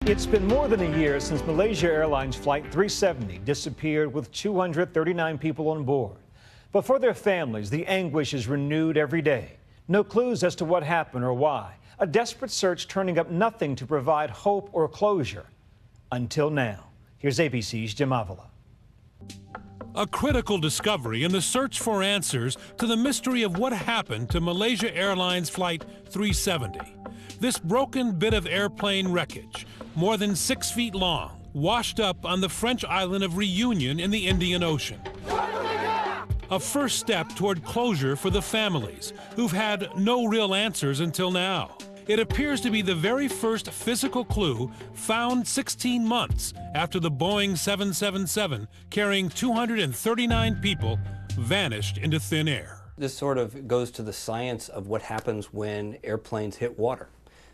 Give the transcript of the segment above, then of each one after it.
It's been more than a year since Malaysia Airlines Flight 370 disappeared with 239 people on board. But for their families, the anguish is renewed every day. No clues as to what happened or why. A desperate search turning up nothing to provide hope or closure. Until now. Here's ABC's Jim Avila. A critical discovery in the search for answers to the mystery of what happened to Malaysia Airlines Flight 370. This broken bit of airplane wreckage, more than 6 feet long, washed up on the French island of Reunion in the Indian Ocean. A first step toward closure for the families, who've had no real answers until now. It appears to be the very first physical clue found 16 months after the Boeing 777 carrying 239 people vanished into thin air. This sort of goes to the science of what happens when airplanes hit water.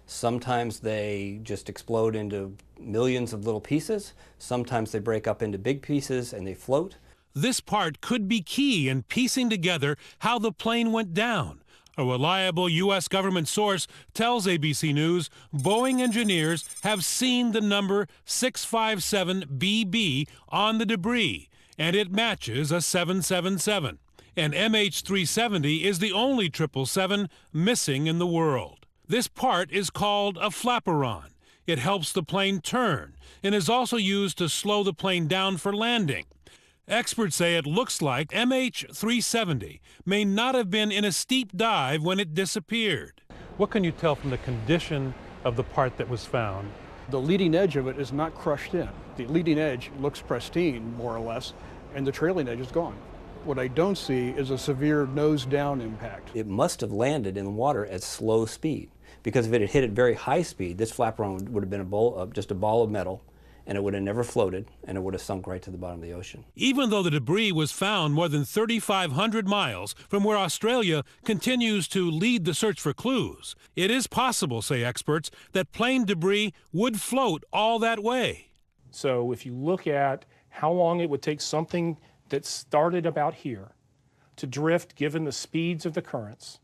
Sometimes they just explode into millions of little pieces. Sometimes they break up into big pieces and they float. This part could be key in piecing together how the plane went down. A reliable U.S. government source tells ABC News Boeing engineers have seen the number 657BB on the debris, and it matches a 777. And MH370 is the only 777 missing in the world. This part is called a flaperon. It helps the plane turn and is also used to slow the plane down for landing. Experts say it looks like MH370 may not have been in a steep dive when it disappeared. What can you tell from the condition of the part that was found? The leading edge of it is not crushed in. The leading edge looks pristine, more or less, and the trailing edge is gone. What I don't see is a severe nose-down impact. It must have landed in the water at slow speed, because if it had hit at very high speed, this flaperon would have been just a ball of metal, and it would have never floated, and it would have sunk right to the bottom of the ocean. Even though the debris was found more than 3,500 miles from where Australia continues to lead the search for clues, it is possible, say experts, that plane debris would float all that way. So if you look at how long it would take something that started about here to drift, given the speeds of the currents,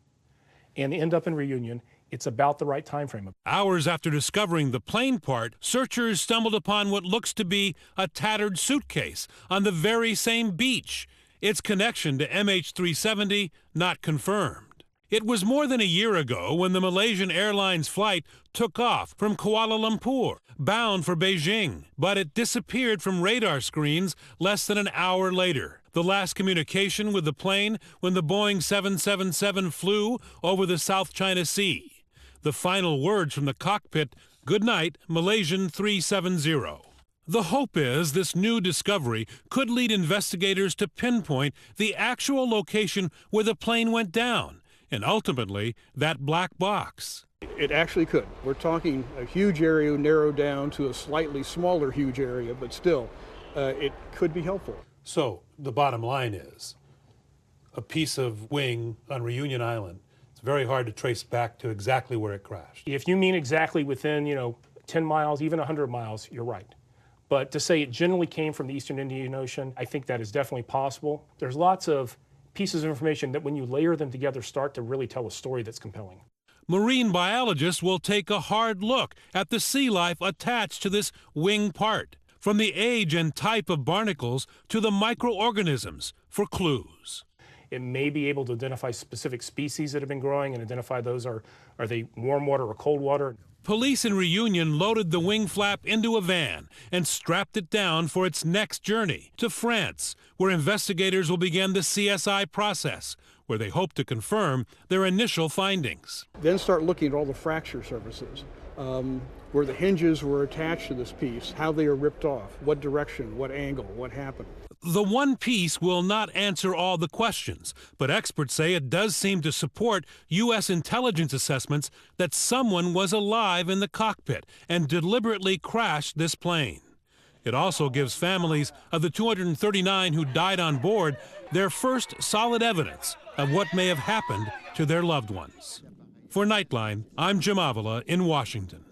and end up in Reunion, it's about the right time frame. Hours after discovering the plane part, searchers stumbled upon what looks to be a tattered suitcase on the very same beach. Its connection to MH370 not confirmed. It was more than a year ago when the Malaysian Airlines flight took off from Kuala Lumpur, bound for Beijing, but it disappeared from radar screens less than an hour later. The last communication with the plane when the Boeing 777 flew over the South China Sea. The final words from the cockpit, "Good night, Malaysian 370. The hope is this new discovery could lead investigators to pinpoint the actual location where the plane went down, and ultimately that black box. It actually could. We're talking a huge area narrowed down to a slightly smaller huge area, but still, it could be helpful. So the bottom line is a piece of wing on Reunion Island. It's very hard to trace back to exactly where it crashed. If you mean exactly within, 10 miles, even 100 miles, you're right. But to say it generally came from the Eastern Indian Ocean, I think that is definitely possible. There's lots of pieces of information that when you layer them together start to really tell a story that's compelling. Marine biologists will take a hard look at the sea life attached to this wing part, from the age and type of barnacles to the microorganisms, for clues. It may be able to identify specific species that have been growing and identify those are they warm water or cold water. Police in Reunion loaded the wing flap into a van and strapped it down for its next journey to France, where investigators will begin the CSI process, where they hope to confirm their initial findings. Then start looking at all the fracture surfaces, where the hinges were attached to this piece, how they are ripped off, what direction, what angle, what happened. The one piece will not answer all the questions, but experts say it does seem to support U.S. intelligence assessments that someone was alive in the cockpit and deliberately crashed this plane. It also gives families of the 239 who died on board their first solid evidence of what may have happened to their loved ones. For Nightline, I'm Jim Avila in Washington.